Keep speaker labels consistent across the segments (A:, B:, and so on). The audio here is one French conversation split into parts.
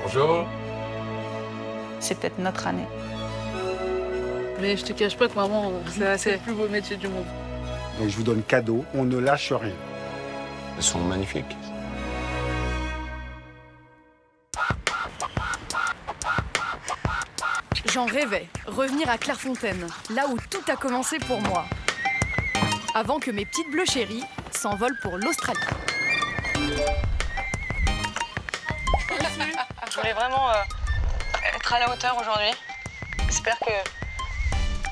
A: Bonjour.
B: C'est peut-être notre année.
C: Mais je te cache pas que maman, c'est le plus beau métier du monde.
D: Donc je vous donne cadeau, on ne lâche rien.
A: Elles sont magnifiques.
E: J'en rêvais, revenir à Clairefontaine, là où tout a commencé pour moi. Avant que mes petites bleues chéries s'envolent pour l'Australie.
B: Je voulais vraiment être à la hauteur aujourd'hui. J'espère que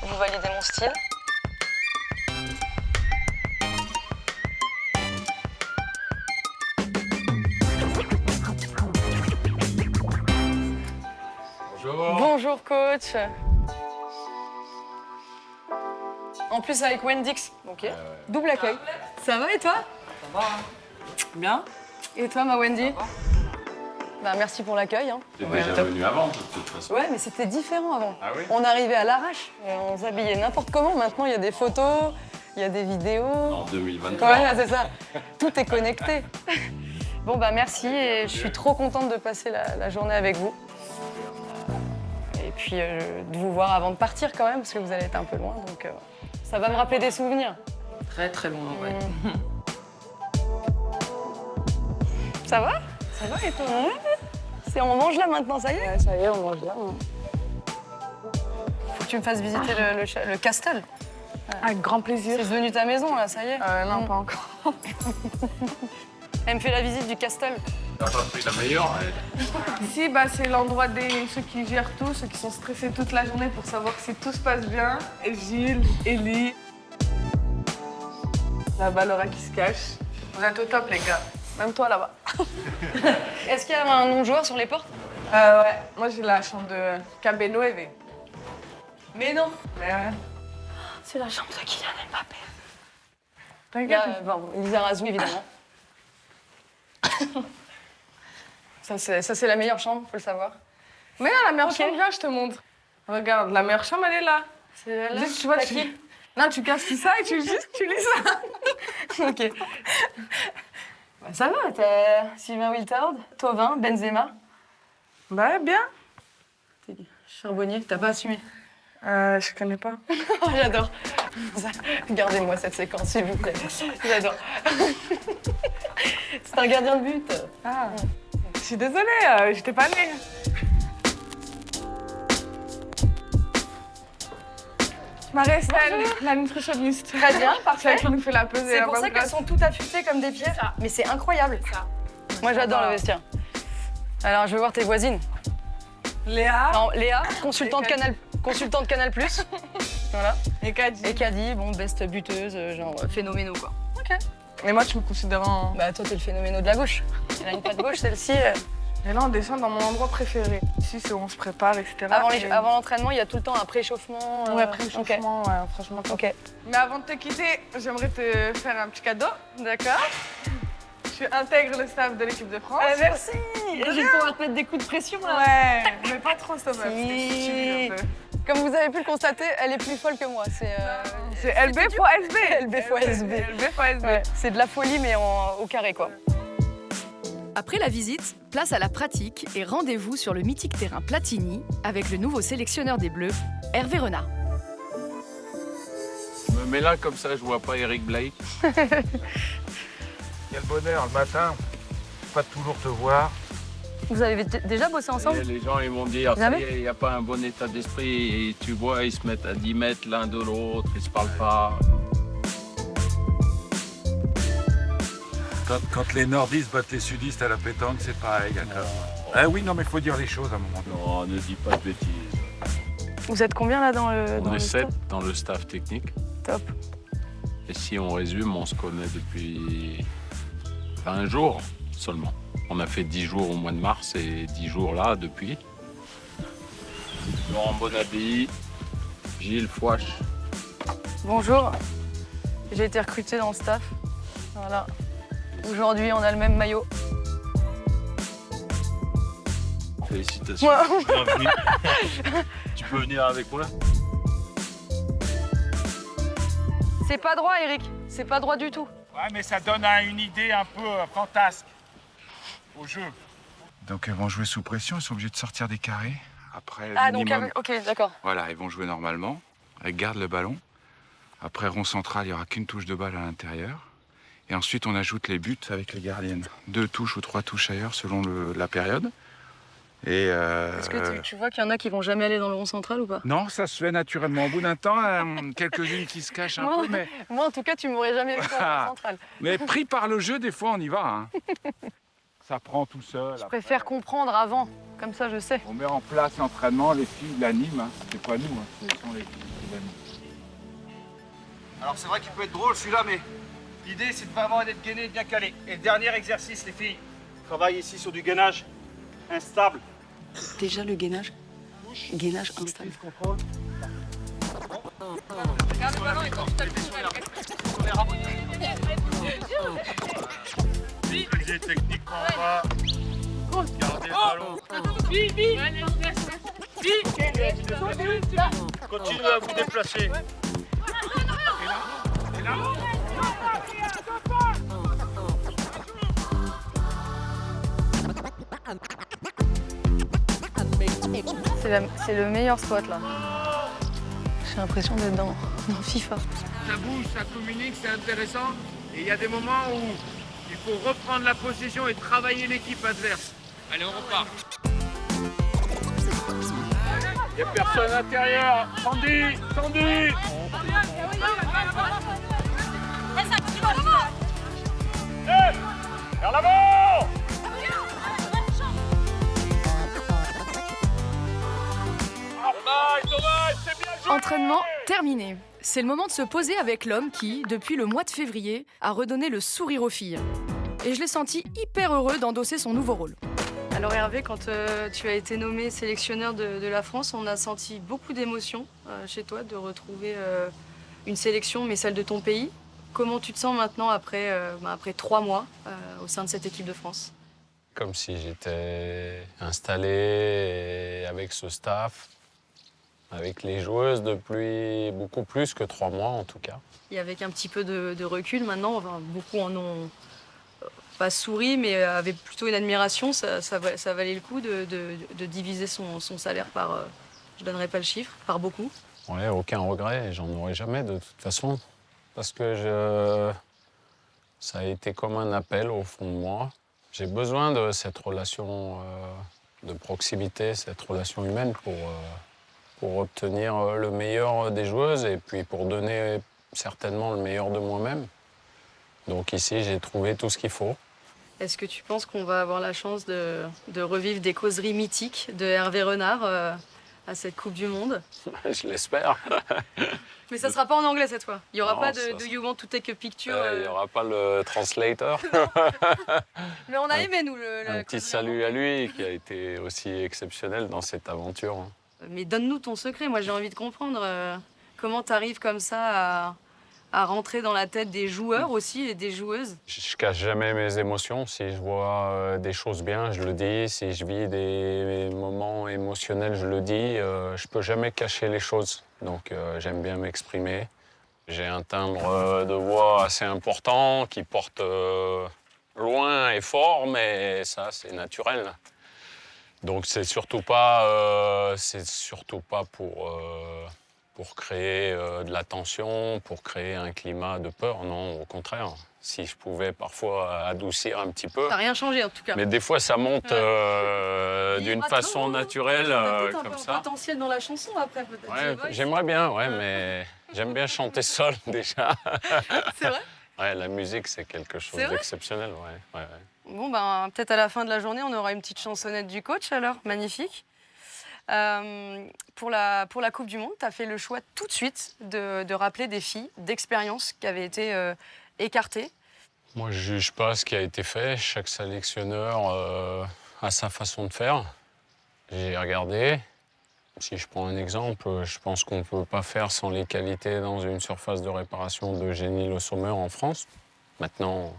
B: vous validez mon style.
A: Bonjour.
B: Bonjour coach. En plus avec Wendix. Ok. Double accueil. Ça va et toi?
C: Ça va, hein? Bien.
B: Et toi ma Wendy? Bah, merci pour l'accueil. Hein.
A: T'es déjà venu avant, de toute façon.
B: Ouais, mais c'était différent avant.
A: Ah oui?
B: On arrivait à l'arrache, on s'habillait n'importe comment. Maintenant, il y a des photos, il y a des vidéos.
A: En 2023.
B: Ouais, c'est ça. Tout est connecté. Bon, bah merci et je suis trop contente de passer la journée avec vous. Et puis de vous voir avant de partir quand même, parce que vous allez être un peu loin. Donc ça va me rappeler des souvenirs.
C: Très très loin, ouais.
B: Ça va? Ça va et toi? On mange là maintenant, ça y est?
C: Ouais, ça y est, on mange là.
B: Faut que tu me fasses visiter le castle.
C: Avec grand plaisir.
B: C'est devenu ta maison là, ça y est?
C: Non, pas encore.
B: Elle me fait la visite du castle.
A: T'as pas pris la meilleure, elle.
F: Ici, bah, c'est l'endroit des ceux qui gèrent tout, ceux qui sont stressés toute la journée pour savoir si tout se passe bien. Et Gilles, Ellie, là-bas Laura qui se cache. Vous êtes au top les gars, même toi là-bas.
B: Est-ce qu'il y a un nom de joueur sur les portes?
F: Ouais, moi j'ai la chambre de Cabeno Eve.
B: Mais non.
F: Mais ouais.
B: C'est la chambre de Kylian Mbappé.
F: T'inquiète.
B: Bon, Elisa Razou, évidemment. Ça, c'est la meilleure chambre, faut le savoir.
F: Mais non, la meilleure
B: Ok.
F: chambre, viens, je te montre. Regarde, la meilleure chambre, elle est là.
B: C'est là.
F: Juste, tu vois,
B: T'as
F: tu...
B: qui?
F: Non, tu casses tout ça et tu lis ça.
B: Ok. Bah, ça va, t'as Sylvain Wiltord, Thauvin, Benzema.
F: Bah, bien.
B: Charbonnier, t'as pas assumé.
F: Je connais pas.
B: J'adore. Regardez-moi cette séquence, s'il vous plaît. J'adore. C'est un gardien de but.
F: Ah. Je suis désolée, j'étais pas née. Marie-Estelle, la nutritionniste.
B: Très bien,
F: C'est
B: parfait.
F: elle qui nous fait la pesée.
B: C'est
F: la
B: pour
F: bonne
B: ça qu'elles
F: place.
B: sont toutes affûtées comme des pieds. Mais c'est incroyable. Moi, j'adore le vestiaire. Alors, je veux voir tes voisines.
F: Léa
B: Alors, Léa,
F: Et
B: consultante Canal+. Voilà.
F: et Kadi.
B: Et Caddy, bon, best buteuse, genre phénoménaux, quoi. Ok.
F: Et moi, tu me considères en...
B: Bah, toi, t'es le phénoméno de la gauche. Elle a une patte gauche, celle-ci.
F: Et là, on descend dans mon endroit préféré. Ici, c'est où on se prépare, etc.
B: Avant l'entraînement, il y a tout le temps un préchauffement.
F: Ouais, préchauffement, ouais, franchement. top.
B: Ok.
F: Mais avant de te quitter, j'aimerais te faire un petit cadeau.
B: D'accord.
F: Tu intègres le staff de l'équipe de France.
B: Merci. Et je vais pouvoir te mettre des coups de pression, là.
F: Ouais, mais pas trop, ça va.
B: Si. Comme vous avez pu le constater, elle est plus folle que moi.
F: C'est LB fois SB.
B: LB fois SB.
F: LB fois SB.
B: Ouais, c'est de la folie, mais au carré, quoi.
E: Après la visite, place à la pratique et rendez-vous sur le mythique terrain Platini avec le nouveau sélectionneur des Bleus, Hervé Renard.
A: Je me mets là comme ça, je vois pas Eric Blake.
G: Quel bonheur le matin, pas toujours te voir.
B: Vous avez déjà bossé ensemble?
A: Et les gens ils vont dire, ça
B: Jamais.
A: y est, il n'y a pas un bon état d'esprit. Et tu vois, ils se mettent à 10 mètres l'un de l'autre, ils se parlent pas.
G: Quand les nordistes battent les sudistes à la pétanque, c'est pareil. Ah oui, non, mais il faut dire les choses à un moment donné.
A: Non, ne dis pas de bêtises.
B: Vous êtes combien, là, dans
A: On
B: le
A: est 7
B: staff?
A: dans le staff technique.
B: Top.
A: Et si on résume, on se connaît depuis 20 jours seulement. On a fait 10 jours au mois de mars et 10 jours là depuis. Laurent Bonadi, Gilles Fouache.
B: Bonjour. J'ai été recrutée dans le staff. Voilà. Aujourd'hui, on a le même maillot.
A: Félicitations.
B: Ouais.
A: Bienvenue. Tu peux venir avec moi?
B: C'est pas droit, Eric. C'est pas droit du tout.
G: Ouais, mais ça donne une idée un peu fantasque au jeu. Donc elles vont jouer sous pression, elles sont obligées de sortir des carrés. Après,
B: Ah, donc,
G: minimum,
B: ok, d'accord.
G: voilà, elles vont jouer normalement. Elles gardent le ballon. Après, rond central, il n'y aura qu'une touche de balle à l'intérieur. Et ensuite, on ajoute les buts avec les gardiennes. 2 touches ou 3 touches ailleurs selon la période. Et
B: Est-ce que tu vois qu'il y en a qui vont jamais aller dans le rond central ou pas?
G: non, ça se fait naturellement. Au bout d'un temps, quelques-unes qui se cachent un
B: Moi,
G: peu, mais...
B: Moi, en tout cas, tu m'aurais jamais vu dans le rond central.
G: Mais pris par le jeu, des fois, on y va. Hein. Ça prend tout seul.
B: Je préfère comprendre avant, comme ça je sais.
G: On met en place l'entraînement, les filles l'animent. Hein. C'est pas nous, hein. Ce sont les filles qui l'animent.
H: Alors c'est vrai qu'il peut être drôle celui-là, mais l'idée c'est de vraiment être gainé et de bien calé. Et le dernier exercice, les filles, travaille ici sur du gainage instable.
B: Déjà le gainage instable.
H: Contrôle.
F: Regarde le ballon et quand tu tapes sur
H: Utilisez techniquement pas. Gardez le ballon. Continuez à vous déplacer.
B: C'est le meilleur spot là. J'ai l'impression d'être dans FIFA.
I: Ça bouge, ça communique, c'est intéressant. Et il y a des moments où il faut reprendre la possession et travailler l'équipe adverse. Allez, on repart.
G: Il n'y a personne à l'intérieur. Sandy, Sandy. Vers l'avant. C'est bien joué.
E: Entraînement terminé. C'est le moment de se poser avec l'homme qui, depuis le mois de février, a redonné le sourire aux filles. Et je l'ai senti hyper heureux d'endosser son nouveau rôle.
B: Alors Hervé, quand tu as été nommé sélectionneur de la France, on a senti beaucoup d'émotions chez toi de retrouver une sélection, mais celle de ton pays. Comment tu te sens maintenant après 3 mois au sein de cette équipe de France?
A: Comme si j'étais installé et avec ce staff, avec les joueuses depuis beaucoup plus que 3 mois en tout cas.
B: Et avec un petit peu de recul maintenant, enfin, beaucoup en ont pas souri, mais avaient plutôt une admiration. Ça valait le coup de diviser son salaire par, je donnerai pas le chiffre, par beaucoup.
A: Ouais, aucun regret, j'en aurai jamais de toute façon. Parce que ça a été comme un appel au fond de moi. J'ai besoin de cette relation de proximité, cette relation humaine pour obtenir le meilleur des joueuses et puis pour donner certainement le meilleur de moi-même. Donc ici, j'ai trouvé tout ce qu'il faut.
B: Est-ce que tu penses qu'on va avoir la chance de revivre des causeries mythiques de Hervé Renard à cette Coupe du Monde?
A: Je l'espère.
B: Mais ça sera pas en anglais cette fois. Il n'y aura
A: Non,
B: pas
A: ça
B: de You Want to Take a Picture.
A: Il n'y aura pas le translator.
B: Mais on a aimé, nous,
A: Un petit salut à lui qui a été aussi exceptionnel dans cette aventure.
B: Mais donne-nous ton secret. Moi, j'ai envie de comprendre comment tu arrives comme ça à rentrer dans la tête des joueurs aussi et des joueuses.
A: Je cache jamais mes émotions. Si je vois des choses bien, je le dis. Si je vis des moments émotionnels, je le dis. Je peux jamais cacher les choses. Donc j'aime bien m'exprimer. J'ai un timbre de voix assez important qui porte loin et fort, mais ça, c'est naturel. Donc c'est surtout pas pour créer de la tension, pour créer un climat de peur. Non, au contraire. Si je pouvais parfois adoucir un petit peu.
B: T'as rien changé en tout cas.
A: Mais des fois, ça monte d'une façon naturelle comme ça.
B: Un potentiel dans la chanson après peut-être.
A: Ouais, j'aimerais bien, ouais, mais j'aime bien chanter seul déjà.
B: C'est vrai?
A: Ouais, la musique, c'est quelque chose d'exceptionnel. Ouais, ouais.
B: Bon, ben, peut-être à la fin de la journée, on aura une petite chansonnette du coach alors. Magnifique. Pour la Coupe du Monde, tu as fait le choix tout de suite de rappeler des filles d'expérience qui avaient été écartées.
A: Moi, je ne juge pas ce qui a été fait. Chaque sélectionneur a sa façon de faire. J'ai regardé. Si je prends un exemple, je pense qu'on ne peut pas faire sans les qualités dans une surface de réparation d'Eugénie Le Sommer en France. Maintenant,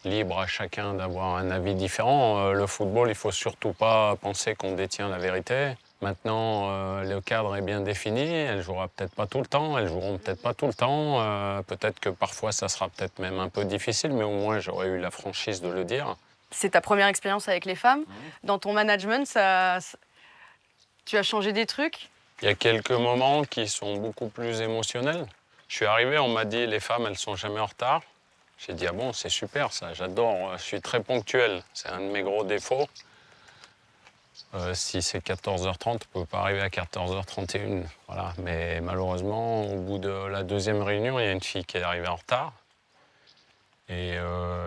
A: libre à chacun d'avoir un avis différent. Le football, il ne faut surtout pas penser qu'on détient la vérité. Maintenant, le cadre est bien défini. Elles ne joueront peut-être pas tout le temps, elles joueront peut-être pas tout le temps. Peut-être que parfois, ça sera peut-être même un peu difficile, mais au moins, j'aurais eu la franchise de le dire.
B: C'est ta première expérience avec les femmes. Dans ton management, tu as changé des trucs?
A: Il y a quelques moments qui sont beaucoup plus émotionnels. Je suis arrivé, on m'a dit les femmes, elles sont jamais en retard. J'ai dit, ah bon, c'est super ça, j'adore, je suis très ponctuel. C'est un de mes gros défauts. Si c'est 14h30, on ne peut pas arriver à 14h31. Voilà. Mais malheureusement, au bout de la deuxième réunion, il y a une fille qui est arrivée en retard. Et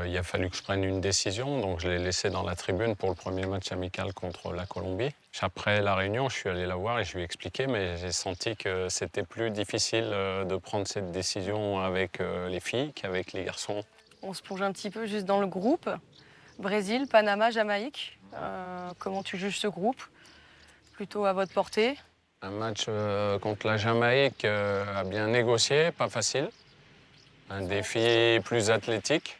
A: il a fallu que je prenne une décision, donc je l'ai laissée dans la tribune pour le premier match amical contre la Colombie. Après la réunion, je suis allé la voir et je lui ai expliqué, mais j'ai senti que c'était plus difficile de prendre cette décision avec les filles qu'avec les garçons.
B: On se plonge un petit peu juste dans le groupe. Brésil, Panama, Jamaïque. Comment tu juges ce groupe? Plutôt à votre portée?
A: Un match contre la Jamaïque a bien négocié, pas facile. Un défi plus athlétique.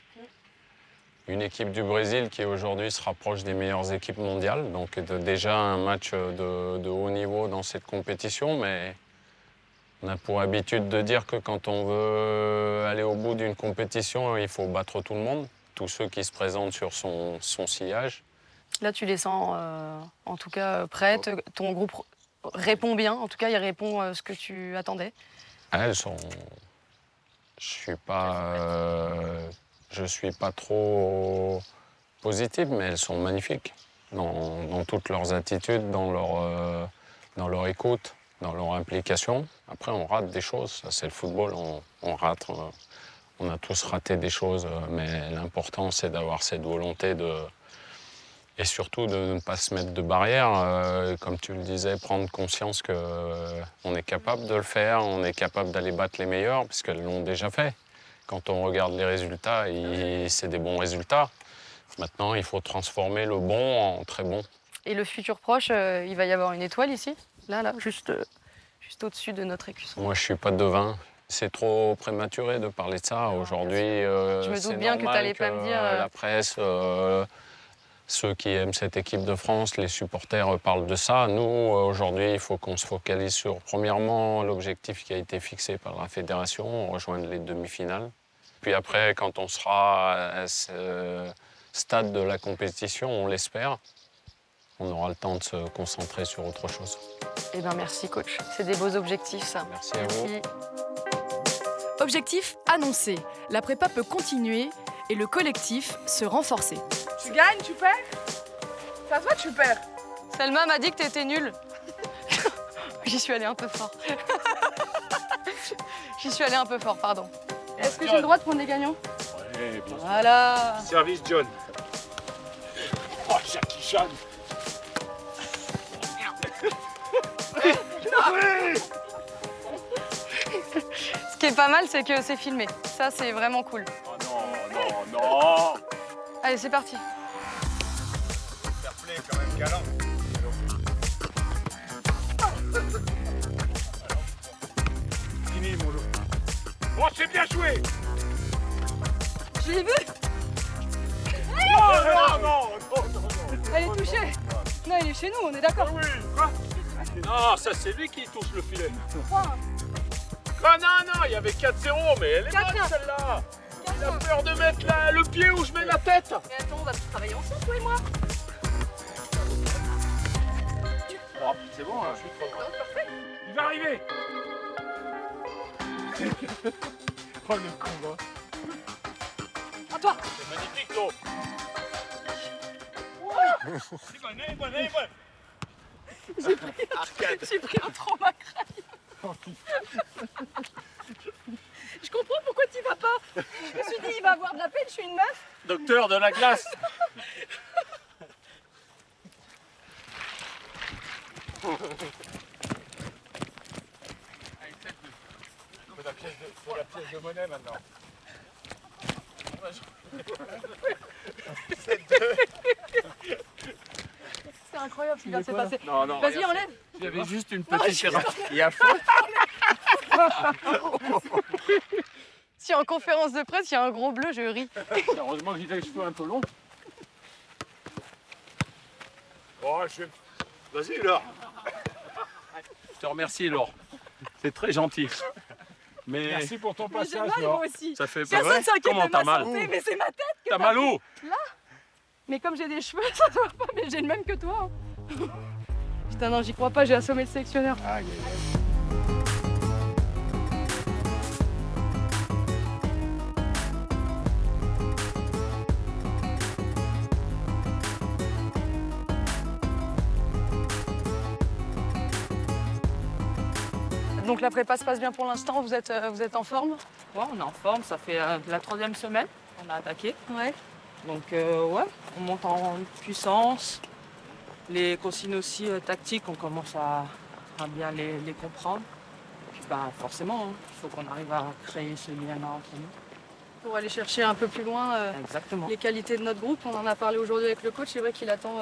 A: Une équipe du Brésil qui aujourd'hui se rapproche des meilleures équipes mondiales. Donc déjà un match de haut niveau dans cette compétition. Mais on a pour habitude de dire que quand on veut aller au bout d'une compétition, il faut battre tout le monde. Tous ceux qui se présentent sur son sillage.
B: Là, tu les sens en tout cas prêtes. Ton groupe répond bien. En tout cas, il répond à ce que tu attendais.
A: Elles sont... Je suis pas trop positive, mais elles sont magnifiques dans toutes leurs attitudes, dans leur écoute, dans leur implication. Après, on rate des choses, ça c'est le football, on rate. On a tous raté des choses, mais l'important c'est d'avoir cette volonté et surtout de ne pas se mettre de barrières. Comme tu le disais, prendre conscience qu'on est capable de le faire, on est capable d'aller battre les meilleurs, parce qu'elles l'ont déjà fait. Quand on regarde les résultats, c'est des bons résultats. Maintenant, il faut transformer le bon en très bon.
B: Et le futur proche, il va y avoir une étoile ici, là, juste au-dessus de notre écusson.
A: Moi, je ne suis pas devin. C'est trop prématuré de parler de ça. Aujourd'hui,
B: je me doute bien que tu n'allais pas me dire...
A: La presse... Ceux qui aiment cette équipe de France, les supporters parlent de ça. Nous, aujourd'hui, il faut qu'on se focalise sur, premièrement, l'objectif qui a été fixé par la fédération, rejoindre les demi-finales. Puis après, quand on sera à ce stade de la compétition, on l'espère, on aura le temps de se concentrer sur autre chose.
B: Eh bien, merci, coach. C'est des beaux objectifs, ça.
A: Merci à vous.
E: Objectif annoncé. La prépa peut continuer et le collectif se renforcer.
F: Tu gagnes, tu perds? Ça se voit, tu perds.
B: Selma m'a dit que t'étais nulle. J'y suis allée un peu fort. J'y suis allée un peu fort, pardon. Est-ce que j'ai le droit de prendre des gagnants?
H: Ouais, bien sûr.
B: Voilà.
H: Service John. Oh, Jackie Chan.
B: Ce qui est pas mal, c'est que c'est filmé. Ça, c'est vraiment cool.
H: Oh non.
B: Allez, c'est parti.
H: Fair play, quand même galant. Fini, mon loup. Bon, c'est bien joué.
B: Je l'ai vu.
H: Non.
B: Elle est touchée. Non, il est chez nous, on est d'accord.
H: Oui. Quoi? Non, ça c'est lui qui touche le filet. Ah non, il y avait 4-0, mais elle est bonne celle-là. Il a peur de mettre le pied où je mets la tête.
B: Mais attends, on va travailler ensemble, toi et moi.
H: Oh, c'est bon, hein, je suis trop content. Il va arriver. Oh le combat.
B: À toi.
H: C'est magnifique, l'eau. Elle est bonne.
B: J'ai pris un trauma crâne. Je comprends pourquoi tu vas pas. Je me suis dit, il va avoir de la peine, je suis une meuf.
H: Docteur de la glace. Faut la pièce de monnaie maintenant.
B: C'est incroyable ce qui vient de se passer.
H: Non,
B: Vas-y, enlève.
H: j'avais juste une petite erreur. Il y a faute.
B: Si en conférence de presse, il y a un gros bleu, je ris.
H: Heureusement que j'ai les cheveux un peu longs. Oh, vas-y, Laure.
J: Je te remercie, Laure. C'est très gentil. Mais
H: Merci pour ton passage,
B: J'ai mal,
H: Laure.
B: moi aussi.
J: ça fait pas
B: Personne
J: vrai.
B: s'inquiète
J: Comment
B: de
J: t'as
B: ma
J: mal?
B: santé, mais c'est ma tête que
J: T'as mal où?
B: Là. Mais comme j'ai des cheveux, ça se voit pas, mais j'ai le même que toi. Hein. Putain, non, j'y crois pas, j'ai assommé le sélectionneur.
D: Aïe, aïe, aïe.
B: Donc la prépa se passe bien pour l'instant, vous êtes en forme?
K: Ouais, on est en forme, ça fait la 3e semaine qu'on a attaqué.
B: Ouais.
K: Donc ouais, on monte en puissance. Les consignes aussi tactiques, on commence à bien les comprendre. Puis bah forcément, hein, il faut qu'on arrive à créer ce lien-là entre nous.
B: Pour aller chercher un peu plus loin
K: Exactement.
B: les qualités de notre groupe, on en a parlé aujourd'hui avec le coach, c'est vrai qu'il attend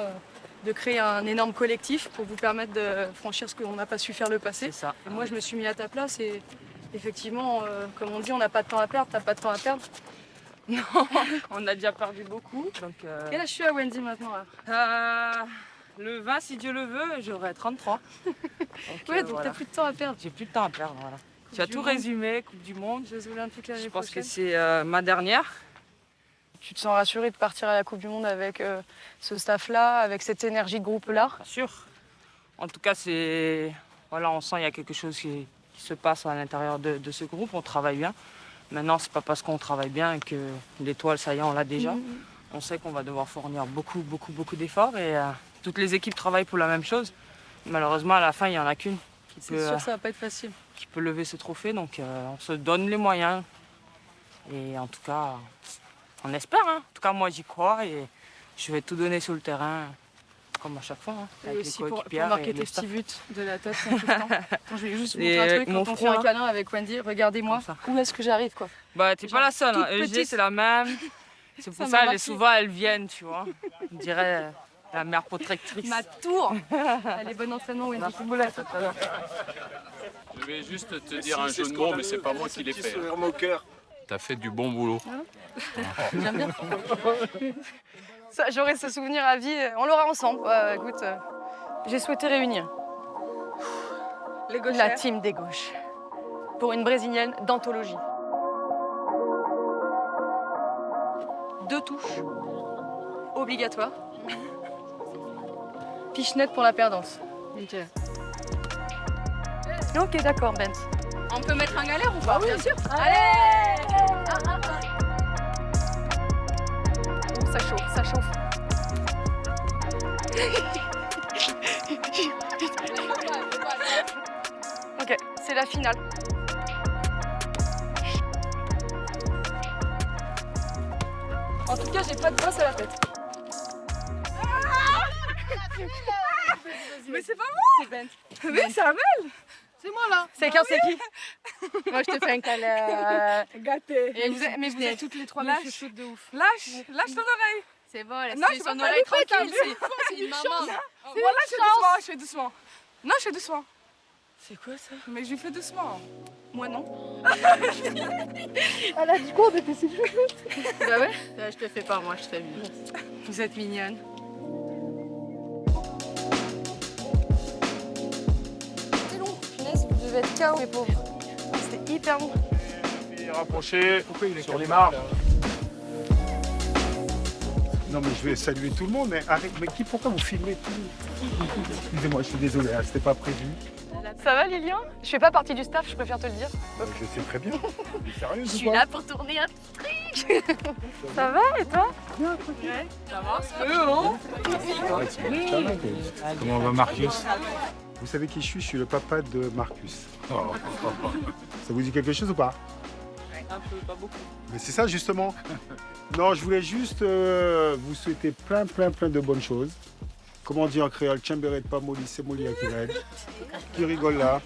B: de créer un énorme collectif pour vous permettre de franchir ce qu'on n'a pas su faire le passé.
K: C'est ça.
B: Et moi je me suis mis à ta place et effectivement, comme on dit, on n'a pas de temps à perdre, t'as pas de temps à perdre.
K: Non, on a déjà perdu beaucoup. Donc,
B: Quel âge tu as Wendy maintenant là?
K: Le 20, si Dieu le veut, j'aurai 33. Donc,
B: Ouais, donc
K: voilà.
B: t'as plus de temps à perdre.
K: J'ai plus de temps à perdre, voilà. Tu as
B: du
K: tout
B: Monde.
K: résumé, Coupe du Monde.
B: Jeux olympiques l'année
K: Je pense que
B: prochaine.
K: c'est ma dernière.
B: Tu te sens rassurée de partir à la Coupe du Monde avec ce staff-là, avec cette énergie de groupe-là?
K: Bien sûr. En tout cas, c'est voilà, on sent qu'il y a quelque chose qui se passe à l'intérieur de ce groupe. On travaille bien. Maintenant, c'est pas parce qu'on travaille bien que l'étoile, ça y est, on l'a déjà. On sait qu'on va devoir fournir beaucoup d'efforts et toutes les équipes travaillent pour la même chose. Malheureusement, à la fin, il n'y en a qu'une
B: C'est sûr, ça va pas être facile.
K: qui peut lever ce trophée. Donc, on se donne les moyens. Et en tout cas, on espère. Hein. En tout cas, moi, j'y crois et je vais tout donner sur le terrain, comme à chaque fois. Hein,
B: Et
K: avec les
B: aussi pour
K: coéquipières
B: marquer
K: et
B: tes
K: le staff.
B: petits buts de la tête. Attends, je vais juste vous
K: Et
B: montrer un
K: avec
B: truc.
K: mon
B: Quand on fait
K: front,
B: un
K: là.
B: câlin avec Wendy, regardez-moi.
K: Comme
B: Où est-ce que j'arrive, quoi?
K: Bah, t'es pas la seule. Hein.
B: toute
K: EG,
B: petite.
K: c'est la même. C'est pour
B: Ça
K: ça,
B: m'a marqué.
K: souvent, elles viennent, tu vois. On dirait la mère protectrice.
B: Ma tour. Allez, bon entraînement, Wendy.
J: Je vais juste te dire un jeu de mots, mais c'est pas moi qui l'ai fait. T'as fait du bon boulot.
B: J'aime bien. Ça, j'aurai ce souvenir à vie. On l'aura ensemble. Écoute, j'ai souhaité réunir
F: Les
B: la
F: gauchères.
B: team des gauches pour une brésilienne d'anthologie. 2 touches obligatoires. Pichenette pour la perdance. Ok, d'accord, Bent. On peut mettre un galère ou pas? Bien sûr. Allez! Oh, ça chauffe, ça chauffe. Ok, c'est la finale. En tout cas, j'ai pas de brosse à la tête.
F: Mais c'est pas
B: C'est Bent.
F: moi. Mais c'est Amel.
B: C'est moi là. C'est qui? C'est qui? Moi, je te fais un câlin.
F: Gâté.
B: Et mais vous êtes toutes les trois
F: Lâche.
B: mes chouchoutes de ouf.
F: Lâche ton oreille.
B: C'est bon, laisse
F: Non, je
B: son
F: vais pas
B: oreille
F: lui faire,
B: tranquille.
F: t'as
B: C'est une maman.
F: Voilà, je fais doucement, je fais doucement. Non, je fais doucement.
B: C'est quoi ça?
F: Mais je lui fais doucement.
B: Moi non.
F: Elle a dit quoi? On était si chouchoute.
B: Bah ouais. Je te fais pas, moi je te fais mieux. Vous êtes mignonne. C'était long, punaise, vous devez être KO, les pauvres. C'était hyper long.
H: Rapproché sur les marges.
D: Non mais je vais saluer tout le monde, mais arrête, mais pourquoi vous filmez tout? Excusez-moi, je suis désolé, hein, c'était pas prévu.
B: Ça va Lilian? Je fais pas partie du staff, je préfère te le dire.
D: Je sais très bien. Mais sérieux,
B: Je
D: ou
B: suis
D: quoi?
B: là pour tourner un truc. Ça va et toi? Ouais, ça va.
G: Comment va Marcus?
D: Vous savez qui je suis le papa de Marcus. Ça vous dit quelque chose ou pas?
K: Un peu, pas beaucoup.
D: Mais c'est ça justement. Non, je voulais juste vous souhaiter plein de bonnes choses. Comment on dit en créole, Tchemberet pas molly, c'est molly à qui rêve. Qui rigole là?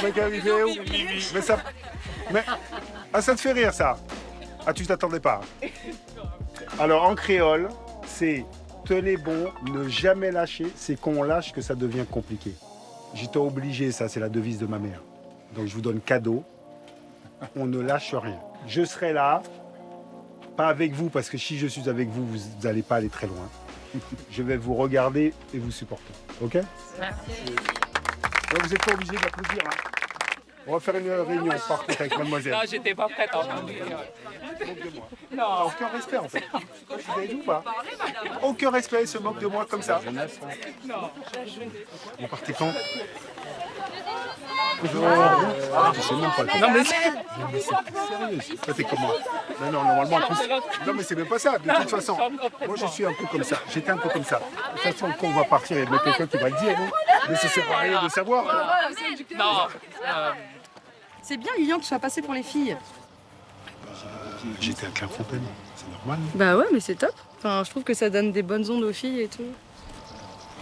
D: Mais qui arrivé où? Mais ça. Mais. Ah, ça te fait rire ça? Ah, tu t'attendais pas? Alors en créole, c'est tenez bon, ne jamais lâcher. C'est quand on lâche que ça devient compliqué. J'étais obligé, ça, c'est la devise de ma mère. Donc je vous donne cadeau. On ne lâche rien. Je serai là, pas avec vous, parce que si je suis avec vous, vous n'allez pas aller très loin. Je vais vous regarder et vous supporter. Ok?
B: Merci.
D: Ouais, vous n'êtes pas obligé d'applaudir. Hein. On va faire une réunion par contre avec mademoiselle.
K: Non, j'étais pas prête à en parler.
D: Moque de moi. T'as aucun respect en fait. Vous avez dit ou pas? Aucun respect, il se moque de moi comme ça. Vous partez quand? Je sais même pas. Non mais c'est sérieux. Toi t'es comme moi. Non, normalement en plus. Non mais c'est même pas ça. De toute façon, moi je suis un peu comme ça. J'étais un peu comme ça. De toute façon, quand on va partir, il y a quelqu'un qui va le dire. Non, mais ça sert à rien de savoir.
K: Non.
E: C'est bien, Lilian, que tu sois passé pour les filles.
D: J'étais à Clairefontaine. C'est normal.
E: Bah ouais, mais c'est top. Enfin, je trouve que ça donne des bonnes ondes aux filles et tout.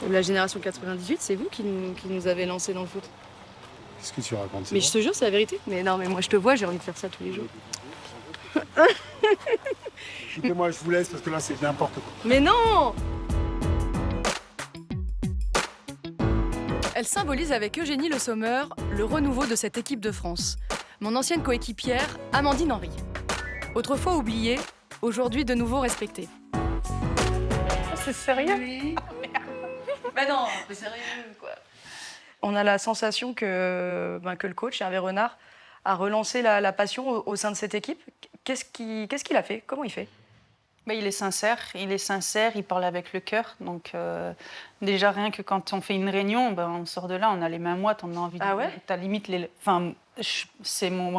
E: La génération 98, c'est vous qui nous avez lancé dans le foot.
D: Qu'est-ce que tu racontes?
E: Mais je te jure, c'est la vérité. Mais non, mais moi je te vois, j'ai envie de faire ça tous les jours.
D: Écoutez-moi, je vous laisse parce que là c'est n'importe quoi.
E: Mais non! Elle symbolise avec Eugénie Le Sommer le renouveau de cette équipe de France. Mon ancienne coéquipière, Amandine Henry. Autrefois oubliée, aujourd'hui de nouveau respectée.
F: C'est sérieux?
B: Bah non, c'est sérieux, quoi. On a la sensation que le coach, Hervé Renard, a relancé la passion au sein de cette équipe. Qu'est-ce qu'il a fait? Comment il fait?
L: Il est sincère, il parle avec le cœur. Donc déjà rien que quand on fait une réunion, on sort de là, on a les mains moites, on a envie de...
B: Ah ouais?
L: T'as limite les... Enfin, c'est mon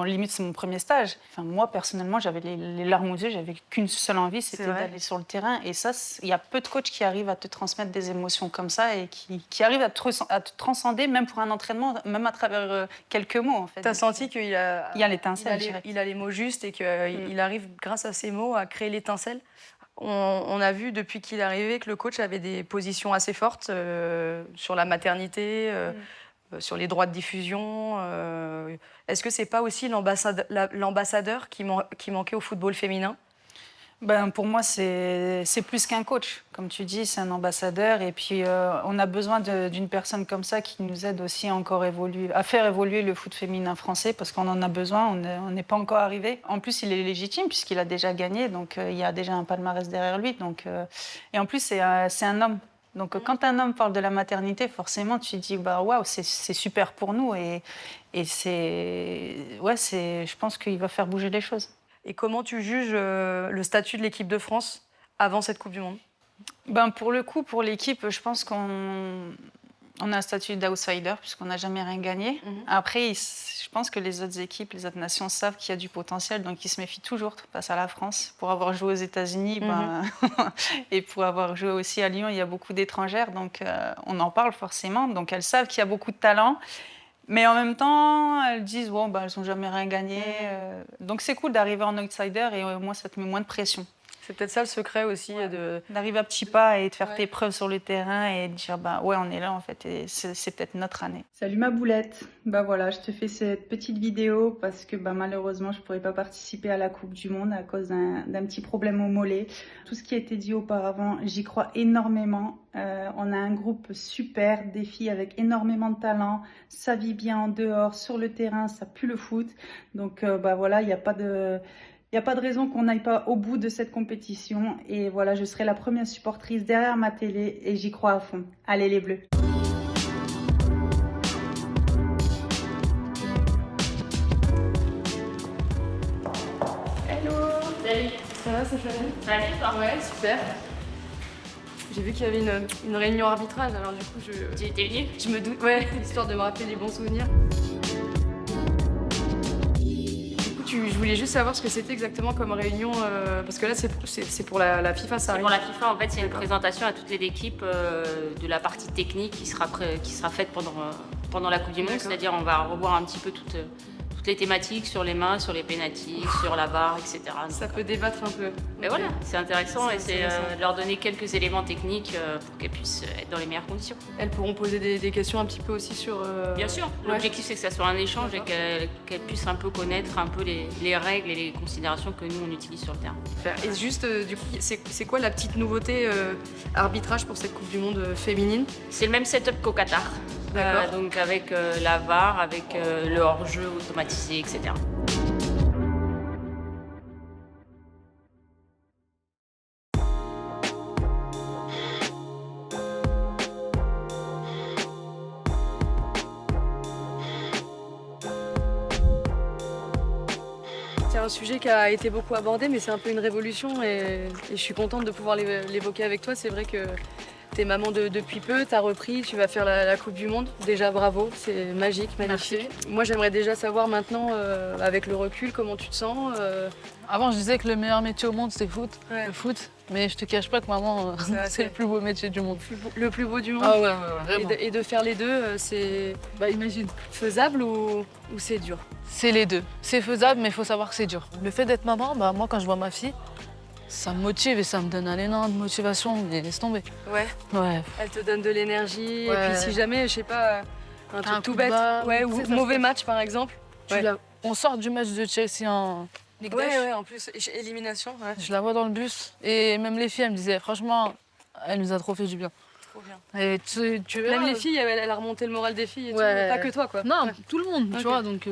L: premier stage. Enfin, moi, personnellement, j'avais les larmes aux yeux, j'avais qu'une seule envie, c'était d'aller sur le terrain. Et ça, il y a peu de coachs qui arrivent à te transmettre des émotions comme ça et qui arrivent à te transcender, même pour un entraînement, même à travers quelques mots, en fait.
B: T'as senti qu'il a...
L: Il y a l'étincelle,
B: il a les mots justes et qu'il arrive, grâce à ces mots, à créer l'étincelle. On a vu depuis qu'il est arrivé que le coach avait des positions assez fortes sur la maternité, sur les droits de diffusion. Est-ce que c'est pas aussi l'ambassadeur qui manquait au football féminin?
L: Pour moi, c'est plus qu'un coach. Comme tu dis, c'est un ambassadeur. Et puis, on a besoin d'une personne comme ça qui nous aide aussi à faire évoluer le foot féminin français parce qu'on en a besoin. On n'est pas encore arrivé. En plus, il est légitime puisqu'il a déjà gagné. Donc, il y a déjà un palmarès derrière lui. Donc, et en plus, c'est un homme. Donc, quand un homme parle de la maternité, forcément, tu te dis, waouh, c'est super pour nous. Et je pense qu'il va faire bouger les choses.
B: Et comment tu juges le statut de l'équipe de France avant cette Coupe du Monde?
L: Pour le coup, pour l'équipe, je pense qu'on a un statut d'outsider puisqu'on n'a jamais rien gagné. Après, je pense que les autres équipes, les autres nations savent qu'il y a du potentiel, donc ils se méfient toujours face à la France. Pour avoir joué aux États-Unis et pour avoir joué aussi à Lyon, il y a beaucoup d'étrangères, donc on en parle forcément. Donc elles savent qu'il y a beaucoup de talent. Mais en même temps, elles disent elles n'ont jamais rien gagné. Donc c'est cool d'arriver en outsider et au moins ça te met moins de pression.
B: C'est peut-être ça le secret aussi
L: d'arriver à petits pas et de faire tes preuves sur le terrain et de dire on est là en fait et c'est peut-être notre année.
M: Salut ma boulette. Voilà, je te fais cette petite vidéo parce que malheureusement je pourrais pas participer à la Coupe du Monde à cause d'un petit problème au mollet. Tout ce qui a été dit auparavant, j'y crois énormément. On a un groupe super, des filles avec énormément de talent, ça vit bien en dehors, sur le terrain, ça pue le foot. Donc voilà, il n'y a pas de raison qu'on n'aille pas au bout de cette compétition. Et voilà, je serai la première supportrice derrière ma télé et j'y crois à fond. Allez les Bleus!
B: Hello! Salut! Ça va, Stéphanie? Salut! Ouais, super. J'ai vu qu'il y avait une réunion arbitrage, alors du coup Tu étais venue? Je me doute, ouais, histoire de me rappeler des bons souvenirs. Je voulais juste savoir ce que c'était exactement comme réunion, parce que là, c'est pour la FIFA, ça arrive.
N: Pour la FIFA, en fait, c'est une présentation à toutes les équipes de la partie technique qui sera faite pendant la Coupe du Monde. C'est-à-dire, on va revoir un petit peu toutes les thématiques sur les mains, sur les pénaltys, sur la barre, etc.
B: Ça peut débattre un peu.
N: Mais voilà, c'est intéressant et c'est leur donner quelques éléments techniques pour qu'elles puissent être dans les meilleures conditions.
B: Elles pourront poser des questions un petit peu aussi sur...
N: Bien sûr, l'objectif c'est que ça soit un échange et qu'elles puissent un peu connaître un peu les règles et les considérations que nous on utilise sur le terrain.
B: Et juste, du coup, c'est quoi la petite nouveauté arbitrage pour cette Coupe du Monde féminine?
N: C'est le même setup qu'au Qatar. Donc avec la VAR, avec le hors-jeu automatisé, etc.
B: un sujet qui a été beaucoup abordé, mais c'est un peu une révolution et je suis contente de pouvoir l'évoquer avec toi. C'est vrai que t'es maman depuis peu, t'as repris, tu vas faire la Coupe du Monde. Déjà bravo, c'est magique, magnifique.
C: Merci.
B: Moi j'aimerais déjà savoir maintenant, avec le recul, comment tu te sens.
C: Avant, je disais que le meilleur métier au monde, c'était
B: Ouais.
C: le foot. Mais je te cache pas que maman, c'est le plus beau métier du monde.
B: Le plus beau du monde.
C: Ah ouais, vraiment.
B: Et de faire les deux, c'est
C: imagine.
B: faisable ou c'est dur?
C: C'est les deux. C'est faisable, mais il faut savoir que c'est dur. Le fait d'être maman, moi, quand je vois ma fille, ça me motive et ça me donne un énorme de motivation, mais laisse tomber.
B: Ouais.
C: Ouais.
B: Elle te donne de l'énergie.
C: Ouais.
B: Et puis si jamais, je sais pas, un truc tout bête,
C: ouais,
B: ou mauvais match par exemple. Ouais.
C: On sort du match de Chelsea en Ligue des
B: Ouais, en plus, élimination. Ouais.
C: Je la vois dans le bus. Et même les filles, elles me disaient, franchement, elle nous a trop fait du bien.
B: Trop bien.
C: Et tu verras,
B: Même les filles, elle a remonté le moral des filles et
C: Ouais.
B: tout. Pas que toi, quoi.
C: Non,
B: Ouais.
C: tout le monde,
B: Ok.
C: tu vois. Donc,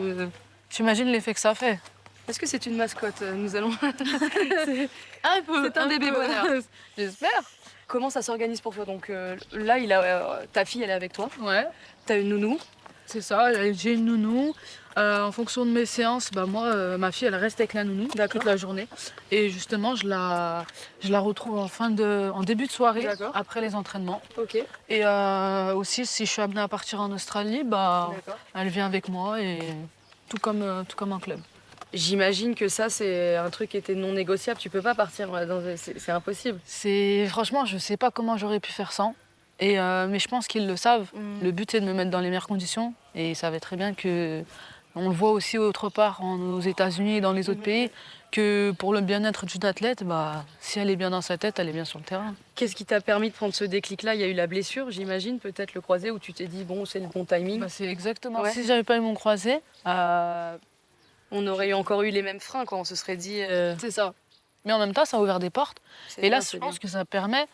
C: j'imagine l'effet que ça fait.
B: Est-ce que c'est une mascotte? Nous allons.
C: Un peu.
B: C'est un bébé bonheur.
C: J'espère.
B: Comment ça s'organise pour toi? Donc là, ta fille, elle est avec toi.
C: Ouais.
B: T'as une nounou.
C: C'est ça, j'ai une nounou. En fonction de mes séances, moi, ma fille, elle reste avec la nounou toute la journée. Et justement, je la retrouve en début de soirée, après les entraînements.
B: Ok.
C: Et aussi, si je suis amenée à partir en Australie, elle vient avec moi, et tout comme en club.
B: J'imagine que ça, c'est un truc qui était non négociable. Tu peux pas partir c'est impossible.
C: Franchement, je sais pas comment j'aurais pu faire sans. Mais je pense qu'ils le savent. Le but, c'est de me mettre dans les meilleures conditions. Et ils savaient très bien que, on le voit aussi autre part, aux États-Unis et dans les autres pays, que pour le bien-être d'une athlète, si elle est bien dans sa tête, elle est bien sur le terrain.
B: Qu'est-ce qui t'a permis de prendre ce déclic-là? Il y a eu la blessure, j'imagine, peut-être le croisé, où tu t'es dit, bon, c'est le bon timing.
C: C'est exactement.
B: Ouais.
C: Si j'avais pas eu mon croisé,
B: on aurait encore eu les mêmes freins, quoi. On se serait dit.
C: C'est ça. Mais en même temps, ça a ouvert des portes. Et là, je pense que ça permet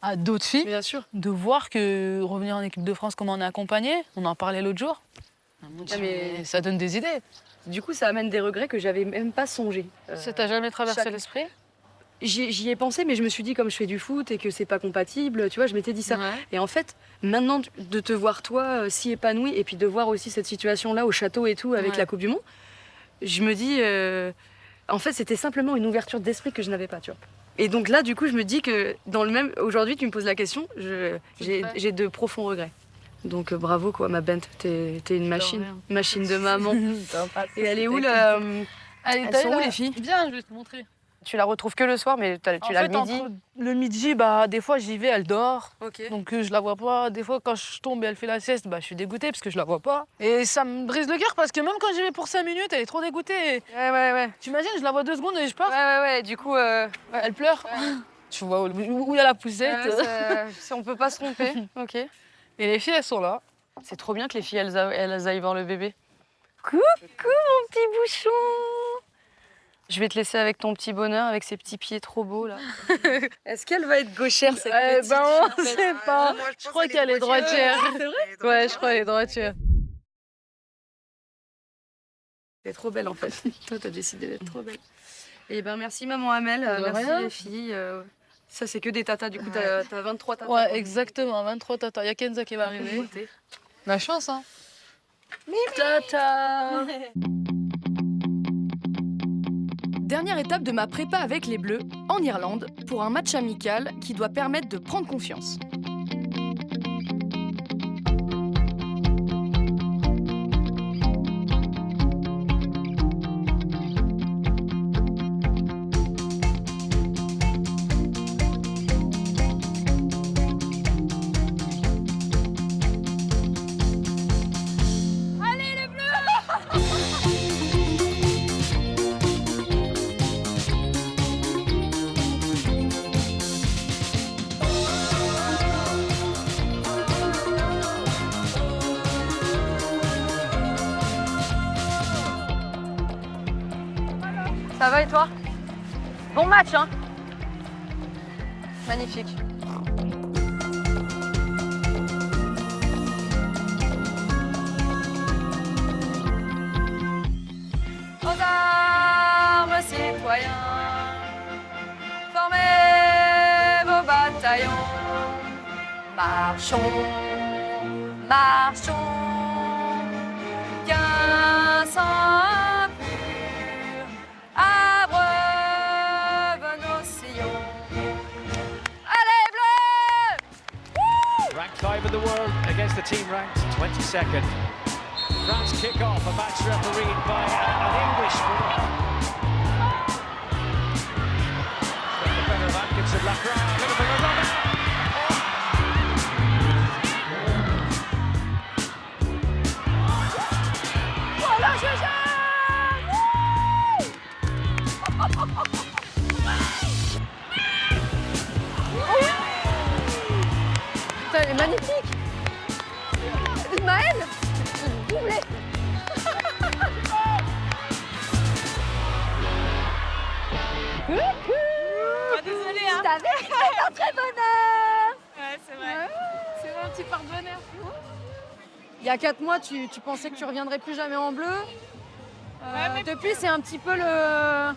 C: à d'autres filles de voir que revenir en équipe de France, comment on est accompagné, on en parlait l'autre jour. Mais ça donne des idées.
B: Du coup, ça amène des regrets que j'avais même pas songé.
C: Ça t'a jamais traversé l'esprit?
B: J'y ai pensé, mais je me suis dit, comme je fais du foot et que c'est pas compatible, tu vois, je m'étais dit ça.
C: Ouais.
B: Et en fait, maintenant, de te voir toi si épanouie, et puis de voir aussi cette situation-là au château et tout, avec la Coupe du Monde, je me dis, en fait, c'était simplement une ouverture d'esprit que je n'avais pas, tu vois. Et donc là, du coup, je me dis que dans le même. Aujourd'hui, tu me poses la question, j'ai de profonds regrets. Donc bravo, quoi, ma Bente, t'es une machine. Machine de maman. Et elle est où, là Elles sont où, les filles?
C: Viens, je vais te montrer.
B: Tu la retrouves que le soir, mais tu l'as le midi.
C: Entre le midi, des fois j'y vais, elle dort. Donc je la vois pas. Des fois, quand je tombe et elle fait la sieste, je suis dégoûtée parce que je la vois pas. Et ça me brise le cœur parce que même quand j'y vais pour 5 minutes, elle est trop dégoûtée.
B: Ouais.
C: Tu imagines, je la vois 2 secondes et je pars.
B: Ouais. Du coup,
C: elle pleure. Tu vois où il y a la poussette.
B: On peut pas se tromper. Ok.
C: Et les filles, elles sont là.
B: C'est trop bien que les filles, elles aillent voir le bébé. Coucou, mon petit bouchon. Je vais te laisser avec ton petit bonheur, avec ses petits pieds trop beaux, là. Est-ce qu'elle va être gauchère, cette petite?
C: On sait pas. Je crois qu'elle est droitière.
B: C'est vrai?
C: Ouais, je crois qu'elle est droitière.
B: Elle est trop belle, en fait. Toi, t'as décidé d'être trop belle. Eh ben, merci, maman Amel. Merci,
C: rien.
B: les filles. Ça, c'est que des tatas. Du coup, t'as 23 tatas.
C: Ouais, exactement, 23 tatas. Il y a Kenza qui va arriver. La chance, hein. Tata.
E: Dernière étape de ma prépa avec les Bleus, en Irlande, pour un match amical qui doit permettre de prendre confiance.
B: Ça va et toi? Bon match, hein? Magnifique. Aux armes, citoyens, formez vos bataillons. Marchons, marchons, qu'un sang pur
O: 5 of the world against the team ranked 22nd. France kick off, a match refereed by an Englishman. The better of Atkinson, Lacroix, a little bit of rubber.
B: Voilà, GG! Putain, elle est magnifique! Ismaël! Doublé!
F: Désolée, hein.
B: T'avais un très bonheur!
F: Ouais, c'est vrai. C'est mon petit porte-bonheur.
B: Il y a 4 mois, tu pensais que tu reviendrais plus jamais en bleu.
F: mais-
B: Depuis, c'est un petit peu le...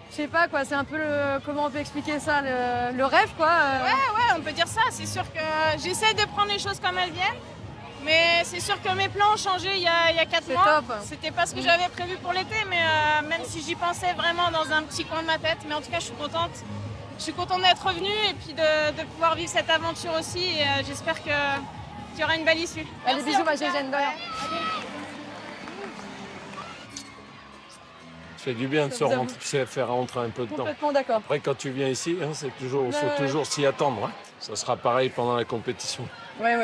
B: Je sais pas quoi, c'est un peu le... Comment on peut expliquer ça? Le rêve quoi.
F: Ouais, on peut dire ça. C'est sûr que j'essaie de prendre les choses comme elles viennent. Mais c'est sûr que mes plans ont changé il y a 4
B: C'est
F: mois.
B: top.
F: C'était pas ce que j'avais prévu pour l'été, mais même si j'y pensais vraiment dans un petit coin de ma tête. Mais en tout cas, je suis contente. Je suis contente d'être revenue et puis de pouvoir vivre cette aventure aussi. Et j'espère qu'il y aura une belle issue.
B: Allez, bisous, ma Gégène, de rien.
J: Ça fait du bien de
B: Ça vous
J: se faire rentrer un peu dedans.
B: Complètement d'accord.
J: Après, quand tu viens ici, hein, faut toujours s'y attendre. Hein. Ça sera pareil pendant la compétition.
B: Ouais.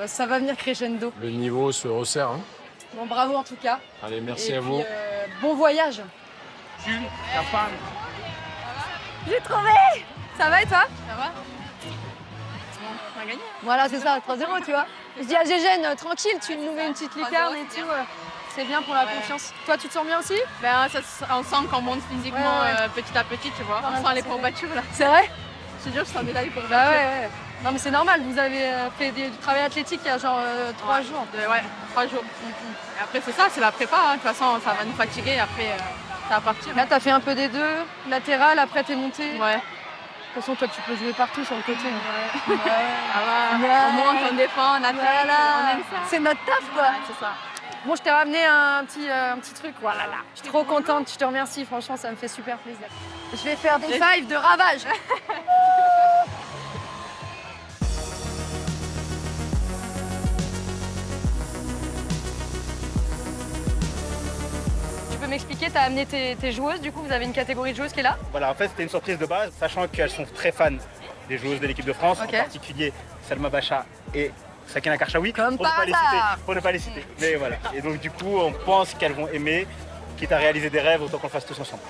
B: Ça va venir crescendo.
J: Le niveau se resserre. Hein.
B: Bon, bravo en tout cas.
J: Allez, merci
B: Et
J: à
B: puis,
J: vous.
B: Bon voyage.
I: Jules, ta femme.
B: J'ai trouvé. Ça va et toi?
F: Ça va? On va gagner.
B: Voilà, c'est ça, 3-0, tu vois. Je dis à Gégène, tranquille, tu nous mets une petite lucarne et tout. C'est bien pour la confiance. Toi, tu te sens bien aussi?
F: Ben, on sent qu'on monte physiquement
B: Ouais.
F: petit à petit, tu vois.
B: Ouais,
F: On sent les
B: c'est
F: courbatures là.
B: C'est vrai?
F: Je te jure, je sens déjà les courbatures.
B: Bah ouais. Non mais c'est normal, vous avez fait du travail athlétique il y a genre 3 jours.
F: Ouais, 3 jours. Et après, c'est ça, c'est la prépa. Hein. De toute façon, ça va nous fatiguer. Après, ça va partir.
B: Là, t'as fait un peu des deux, latéral, après t'es monté.
F: Ouais.
B: De toute façon, toi, tu peux jouer partout sur le côté.
F: Ça va. On monte, on défend, on attaque. On aime ça.
B: C'est notre taf, quoi.
F: Ouais, c'est ça.
B: Bon, je t'ai ramené un petit truc. Voilà, là. Je suis trop contente, je te remercie. Franchement, ça me fait super plaisir. Je vais faire des fives de ravage. Tu peux m'expliquer, t'as amené tes joueuses, du coup, vous avez une catégorie de joueuses qui est là?
P: Voilà, en fait, c'était une surprise de base, sachant qu'elles sont très fans des joueuses de l'équipe de France,
B: Ok.
P: en particulier Salma Bacha et Sakina Karchaoui, pour
B: par hasard.
P: ne pas les citer. Mais voilà. Et donc, du coup, on pense qu'elles vont aimer, quitte à réaliser des rêves, autant qu'on le fasse tous ensemble.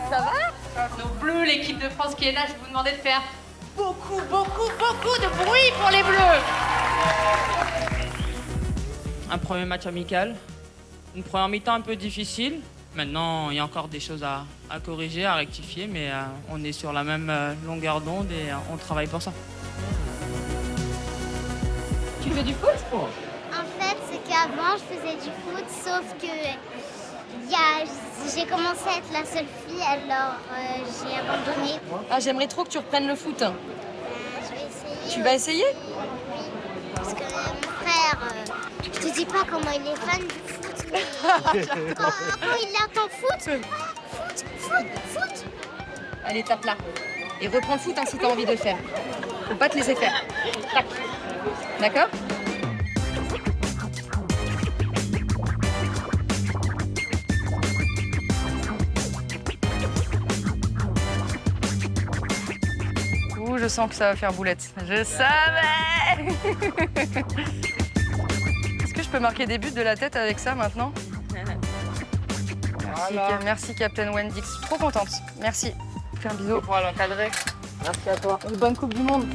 B: Ça va?
Q: Nos bleus, l'équipe de France qui est là, je vais vous demander de faire beaucoup de bruit pour les bleus.
K: Un premier match amical, une première mi-temps un peu difficile. Maintenant, il y a encore des choses à corriger, à rectifier, mais on est sur la même longueur d'onde et on travaille pour ça.
B: Tu fais du foot?
R: En fait, c'est qu'avant, je faisais du foot, sauf que j'ai commencé à être la seule fille, alors j'ai abandonné.
B: Ah, j'aimerais trop que tu reprennes le foot.
R: Je vais essayer.
B: Tu vas essayer?
R: Oui, parce que mon frère, je te dis pas comment il est fan du foot, mais quand il entend foot, foot.
B: Allez, tape là. Et reprends le foot hein, si t'as envie de le faire. Faut pas te laisser faire. Tac. D'accord? Ouh, je sens que ça va faire boulette. Je savais! Est-ce que je peux marquer des buts de la tête avec ça maintenant? Merci Captain Wendy, je suis trop contente. Merci. Fais un bisou.
K: Pour l'encadrer.
B: Merci à toi. Bonne Coupe du Monde.